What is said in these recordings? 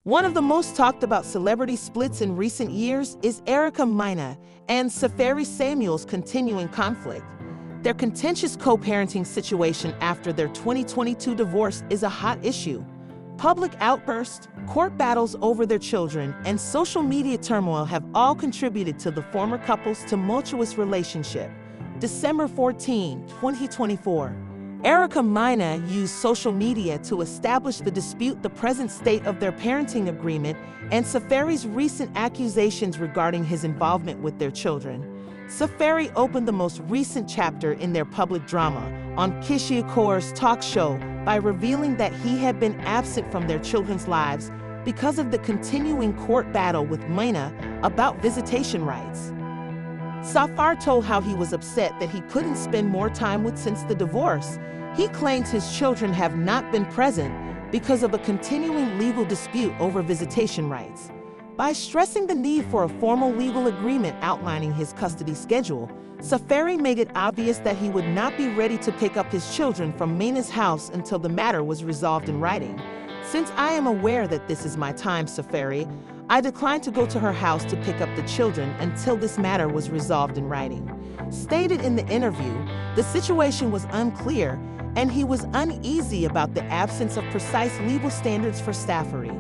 One of the most talked about celebrity splits in recent years is Erica Mena and Safaree Samuel's continuing conflict. Their contentious co-parenting situation after their 2022 divorce is a hot issue. Public outbursts, court battles over their children, and social media turmoil have all contributed to the former couple's tumultuous relationship. December 14, 2024. Erica Mena used social media to establish the present state of their parenting agreement, and Safaree's recent accusations regarding his involvement with their children. Safaree opened the most recent chapter in their public drama on Kishia Kaur's talk show by revealing that he had been absent from their children's lives because of the continuing court battle with Mena about visitation rights. Safaree told how he was upset that he couldn't spend more time with since the divorce. He claims his children have not been present because of a continuing legal dispute over visitation rights. By stressing the need for a formal legal agreement outlining his custody schedule, Safaree made it obvious that he would not be ready to pick up his children from Mena's house until the matter was resolved in writing. "Since I am aware that this is my time, Safaree, I declined to go to her house to pick up the children until this matter was resolved in writing." Stated in the interview, the situation was unclear, and he was uneasy about the absence of precise legal standards for Safaree.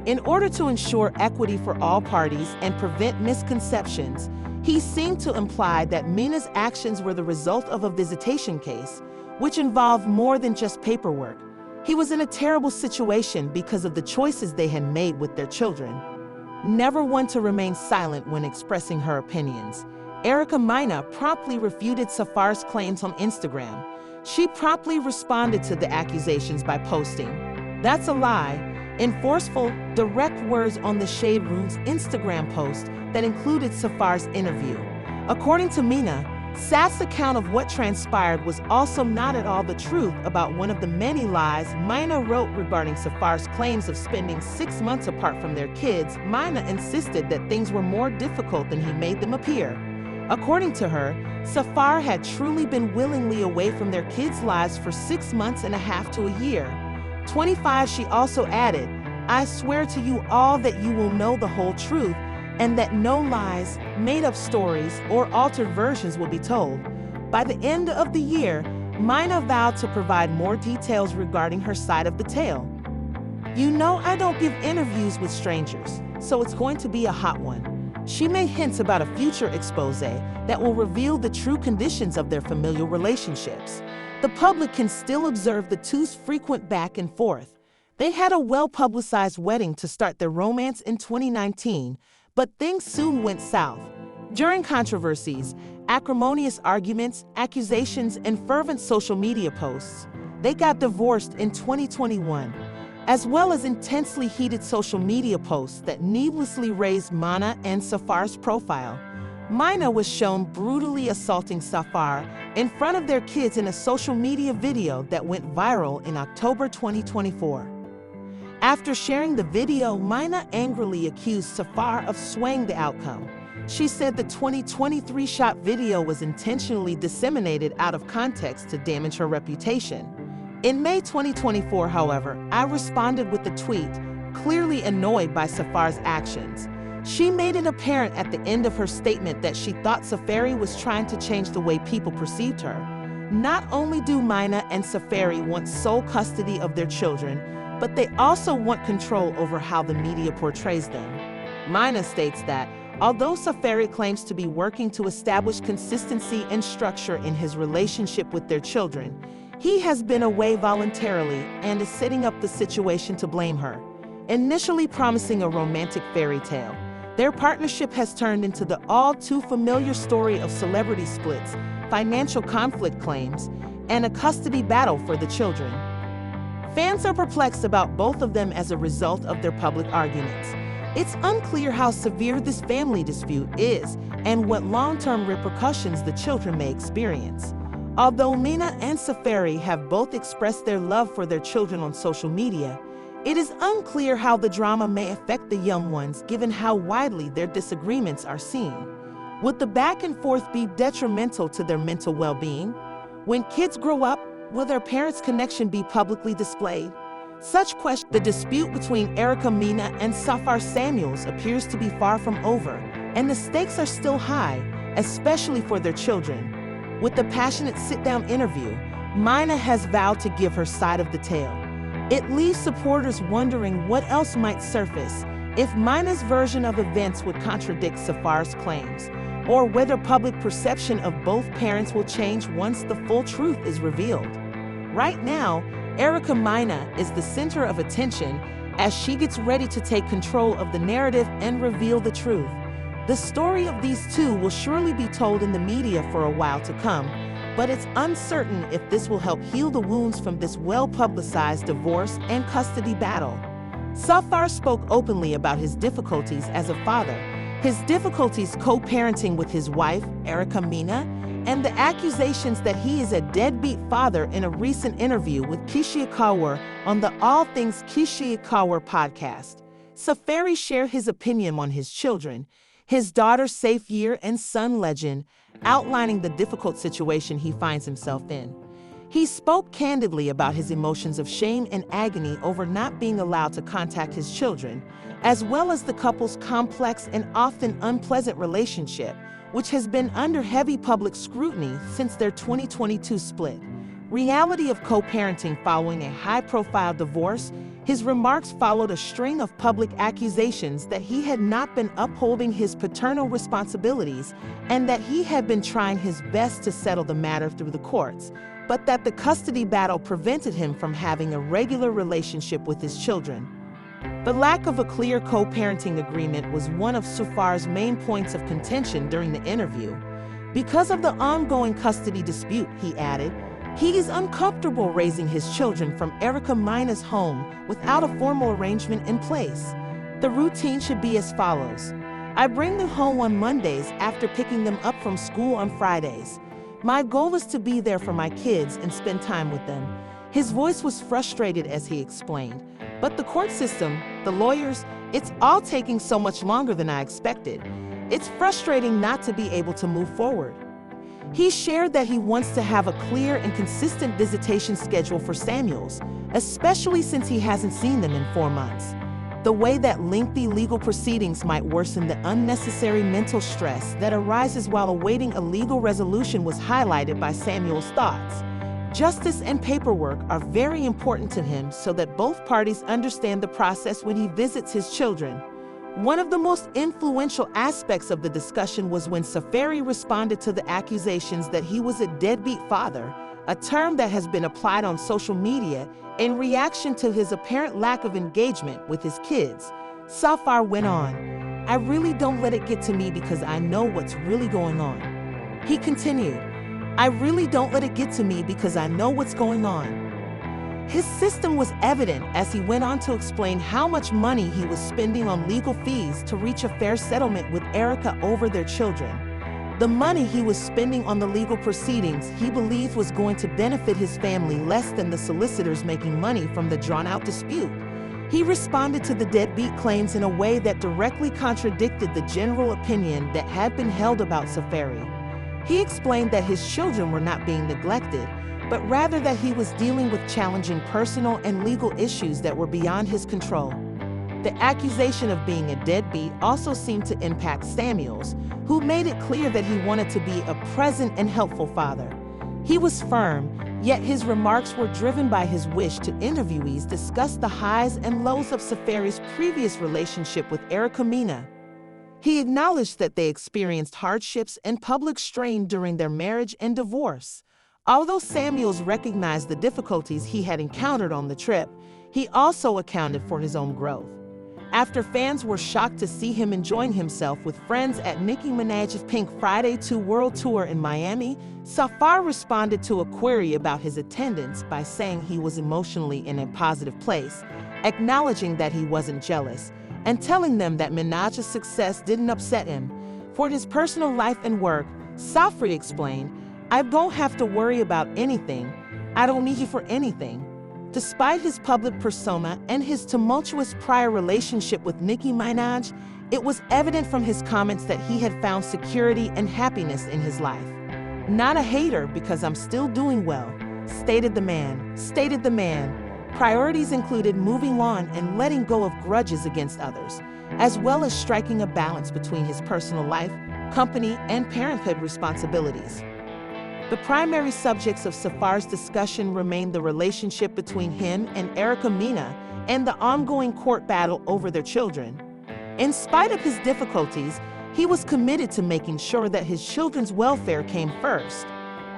In order to ensure equity for all parties and prevent misconceptions, he seemed to imply that Mena's actions were the result of a visitation case, which involved more than just paperwork. He was in a terrible situation because of the choices they had made with their children. Never one to remain silent when expressing her opinions, Erica Mena promptly refuted Safaree's claims on Instagram. She promptly responded to the accusations by posting, "That's a lie," in forceful, direct words on the Shade Room's Instagram post that included Safaree's interview. According to Mena, Saf's account of what transpired was also not at all the truth about one of the many lies Mena wrote regarding Safaree's claims of spending 6 months apart from their kids. Mena insisted that things were more difficult than he made them appear. According to her, Safaree had truly been willingly away from their kids' lives for 6 months and a half to a year. 25, she also added, "I swear to you all that you will know the whole truth and that no lies, made-up stories, or altered versions will be told." By the end of the year, Mena vowed to provide more details regarding her side of the tale. "You know I don't give interviews with strangers, so it's going to be a hot one." She made hints about a future expose that will reveal the true conditions of their familial relationships. The public can still observe the two's frequent back and forth. They had a well-publicized wedding to start their romance in 2019, but things soon went south. During controversies, acrimonious arguments, accusations, and fervent social media posts, they got divorced in 2021, as well as intensely heated social media posts that needlessly raised Mena and Safaree's profile. Mena was shown brutally assaulting Safaree in front of their kids in a social media video that went viral in October 2024. After sharing the video, Mena angrily accused Safaree of swaying the outcome. She said the 2023 shot video was intentionally disseminated out of context to damage her reputation. In May 2024, however, I responded with a tweet, clearly annoyed by Safaree's actions. She made it apparent at the end of her statement that she thought Safaree was trying to change the way people perceived her. Not only do Mena and Safaree want sole custody of their children, but they also want control over how the media portrays them. Mena states that, although Safaree claims to be working to establish consistency and structure in his relationship with their children, he has been away voluntarily and is setting up the situation to blame her. Initially promising a romantic fairy tale, their partnership has turned into the all-too-familiar story of celebrity splits, financial conflict claims, and a custody battle for the children. Fans are perplexed about both of them as a result of their public arguments. It's unclear how severe this family dispute is and what long-term repercussions the children may experience. Although Mena and Safaree have both expressed their love for their children on social media, it is unclear how the drama may affect the young ones given how widely their disagreements are seen. Would the back and forth be detrimental to their mental well-being? When kids grow up, will their parents' connection be publicly displayed? The dispute between Erica Mena and Safaree Samuels appears to be far from over, and the stakes are still high, especially for their children. With the passionate sit-down interview, Mena has vowed to give her side of the tale. It leaves supporters wondering what else might surface, if Mena's version of events would contradict Safaree's claims, or whether public perception of both parents will change once the full truth is revealed. Right now, Erica Mena is the center of attention as she gets ready to take control of the narrative and reveal the truth. The story of these two will surely be told in the media for a while to come, but it's uncertain if this will help heal the wounds from this well-publicized divorce and custody battle. Safaree spoke openly about his difficulties as a father, his difficulties co-parenting with his wife, Erica Mena, and the accusations that he is a deadbeat father in a recent interview with Keshia Kawar on the All Things Keshia Kawar podcast. Safaree shared his opinion on his children, his daughter Safaree and son Legend, outlining the difficult situation he finds himself in. He spoke candidly about his emotions of shame and agony over not being allowed to contact his children, as well as the couple's complex and often unpleasant relationship, which has been under heavy public scrutiny since their 2022 split. Reality of co-parenting following a high-profile divorce, his remarks followed a string of public accusations that he had not been upholding his paternal responsibilities and that he had been trying his best to settle the matter through the courts, but that the custody battle prevented him from having a regular relationship with his children. The lack of a clear co-parenting agreement was one of Safaree's main points of contention during the interview. Because of the ongoing custody dispute, he added, he is uncomfortable raising his children from Erica Mena's home without a formal arrangement in place. The routine should be as follows. I bring them home on Mondays after picking them up from school on Fridays. My goal is to be there for my kids and spend time with them. His voice was frustrated as he explained. But the court system, the lawyers, it's all taking so much longer than I expected. It's frustrating not to be able to move forward. He shared that he wants to have a clear and consistent visitation schedule for Samuels, especially since he hasn't seen them in 4 months. The way that lengthy legal proceedings might worsen the unnecessary mental stress that arises while awaiting a legal resolution was highlighted by Samuel's thoughts. Justice and paperwork are very important to him so that both parties understand the process when he visits his children. One of the most influential aspects of the discussion was when Safaree responded to the accusations that he was a deadbeat father, a term that has been applied on social media in reaction to his apparent lack of engagement with his kids. Safaree went on, I really don't let it get to me because I know what's really going on. He continued, I really don't let it get to me because I know what's going on. His system was evident as he went on to explain how much money he was spending on legal fees to reach a fair settlement with Erica over their children. The money he was spending on the legal proceedings he believed was going to benefit his family less than the solicitors making money from the drawn-out dispute. He responded to the deadbeat claims in a way that directly contradicted the general opinion that had been held about Safaree. He explained that his children were not being neglected, but rather that he was dealing with challenging personal and legal issues that were beyond his control. The accusation of being a deadbeat also seemed to impact Samuels, who made it clear that he wanted to be a present and helpful father. He was firm, yet his remarks were driven by his wish to interviewees discuss the highs and lows of Safaree's previous relationship with Erica Mena. He acknowledged that they experienced hardships and public strain during their marriage and divorce. Although Samuels recognized the difficulties he had encountered on the trip, he also accounted for his own growth. After fans were shocked to see him enjoying himself with friends at Nicki Minaj's Pink Friday 2 World Tour in Miami, Safaree responded to a query about his attendance by saying he was emotionally in a positive place, acknowledging that he wasn't jealous, and telling them that Minaj's success didn't upset him. For his personal life and work, Safaree explained, I don't have to worry about anything. I don't need you for anything. Despite his public persona and his tumultuous prior relationship with Nicki Minaj, it was evident from his comments that he had found security and happiness in his life. Not a hater because I'm still doing well, stated the man. Priorities included moving on and letting go of grudges against others, as well as striking a balance between his personal life, company, and parenthood responsibilities. The primary subjects of Safaree's discussion remained the relationship between him and Erica Mena and the ongoing court battle over their children. In spite of his difficulties, he was committed to making sure that his children's welfare came first.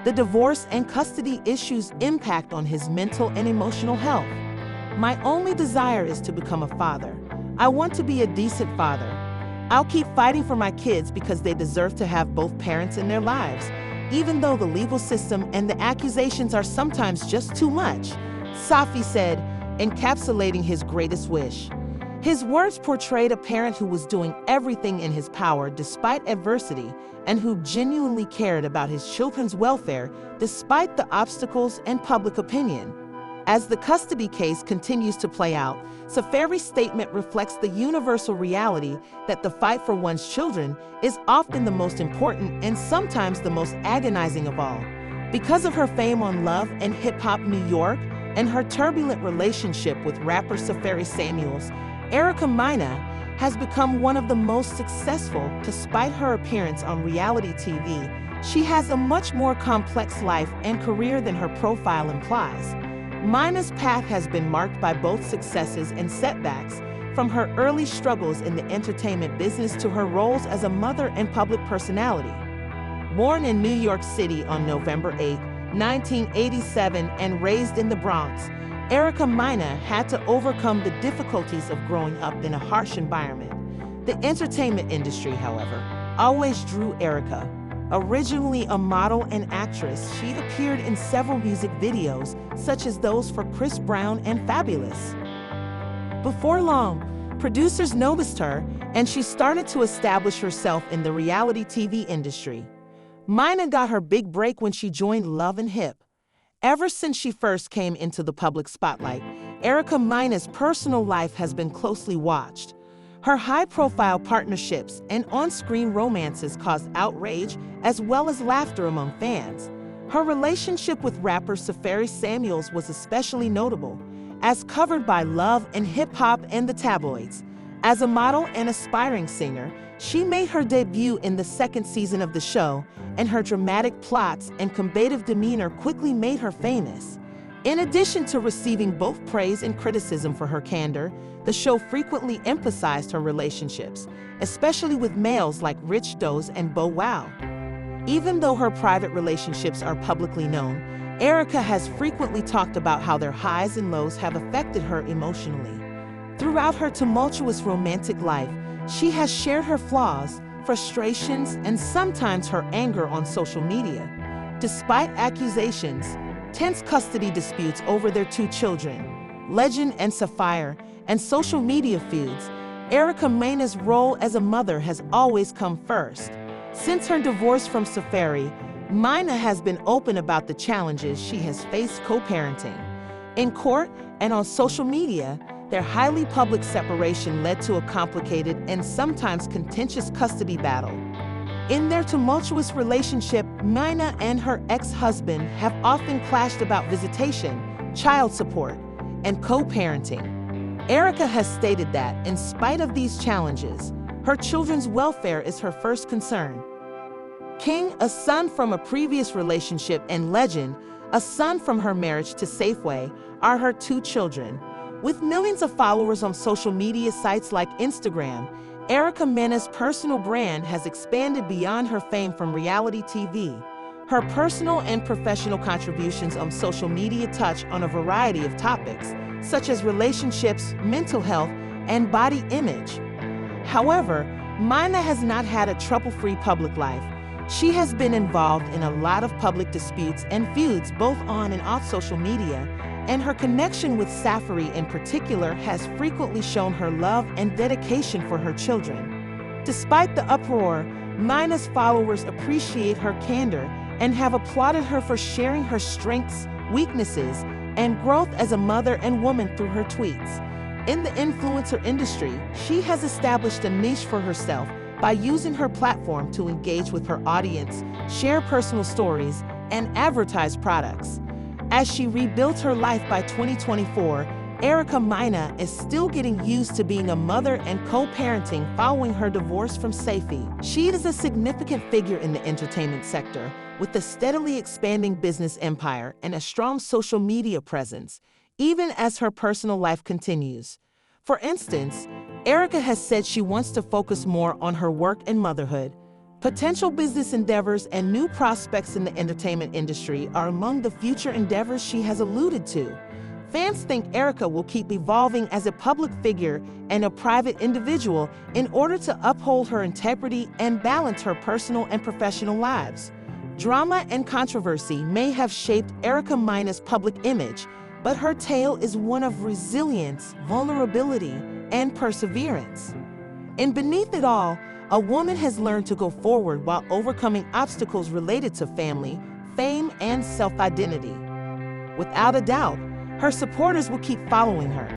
The divorce and custody issues impact on his mental and emotional health. My only desire is to become a father. I want to be a decent father. I'll keep fighting for my kids because they deserve to have both parents in their lives, even though the legal system and the accusations are sometimes just too much, Safi said, encapsulating his greatest wish. His words portrayed a parent who was doing everything in his power despite adversity and who genuinely cared about his children's welfare despite the obstacles and public opinion. As the custody case continues to play out, Safaree's statement reflects the universal reality that the fight for one's children is often the most important and sometimes the most agonizing of all. Because of her fame on Love and Hip Hop New York and her turbulent relationship with rapper Safaree Samuels, Erica Mena has become one of the most successful despite her appearance on reality TV. She has a much more complex life and career than her profile implies. Mena's path has been marked by both successes and setbacks, from her early struggles in the entertainment business to her roles as a mother and public personality. Born in New York City on November 8, 1987, and raised in the Bronx, Erica Mena had to overcome the difficulties of growing up in a harsh environment. The entertainment industry, however, always drew Erica. Originally a model and actress, she appeared in several music videos, such as those for Chris Brown and Fabulous. Before long, producers noticed her, and she started to establish herself in the reality TV industry. Mena got her big break when she joined Love and Hip. Ever since she first came into the public spotlight, Erica Mena's personal life has been closely watched. Her high-profile partnerships and on-screen romances caused outrage as well as laughter among fans. Her relationship with rapper Safaree Samuels was especially notable, as covered by Love and Hip Hop and the tabloids. As a model and aspiring singer, she made her debut in the second season of the show, and her dramatic plots and combative demeanor quickly made her famous. In addition to receiving both praise and criticism for her candor, the show frequently emphasized her relationships, especially with males like Rich Doze and Bow Wow. Even though her private relationships are publicly known, Erica has frequently talked about how their highs and lows have affected her emotionally. Throughout her tumultuous romantic life, she has shared her flaws, frustrations, and sometimes her anger on social media. Despite accusations, tense custody disputes over their two children, Legend and Sapphire, and social media feuds, Erica Mena's role as a mother has always come first. Since her divorce from Safaree, Mena has been open about the challenges she has faced co-parenting. In court and on social media, their highly public separation led to a complicated and sometimes contentious custody battle. In their tumultuous relationship, Mena and her ex-husband have often clashed about visitation, child support, and co-parenting. Erica has stated that, in spite of these challenges, her children's welfare is her first concern. King, a son from a previous relationship, and Legend, a son from her marriage to Safeway, are her two children. With millions of followers on social media sites like Instagram, Erica Mena's personal brand has expanded beyond her fame from reality TV. Her personal and professional contributions on social media touch on a variety of topics, such as relationships, mental health, and body image. However, Mena has not had a trouble-free public life. She has been involved in a lot of public disputes and feuds both on and off social media, and her connection with Safaree in particular has frequently shown her love and dedication for her children. Despite the uproar, Mena's followers appreciate her candor and have applauded her for sharing her strengths, weaknesses, and growth as a mother and woman through her tweets. In the influencer industry, she has established a niche for herself by using her platform to engage with her audience, share personal stories, and advertise products. As she rebuilt her life by 2024, Erica Mena is still getting used to being a mother and co-parenting following her divorce from Safaree. She is a significant figure in the entertainment sector, with a steadily expanding business empire and a strong social media presence, even as her personal life continues. For instance, Erica has said she wants to focus more on her work and motherhood. Potential business endeavors and new prospects in the entertainment industry are among the future endeavors she has alluded to. Fans think Erica will keep evolving as a public figure and a private individual in order to uphold her integrity and balance her personal and professional lives. Drama and controversy may have shaped Erica Mena's public image, but her tale is one of resilience, vulnerability, and perseverance. And beneath it all, a woman has learned to go forward while overcoming obstacles related to family, fame, and self-identity. Without a doubt, her supporters will keep following her.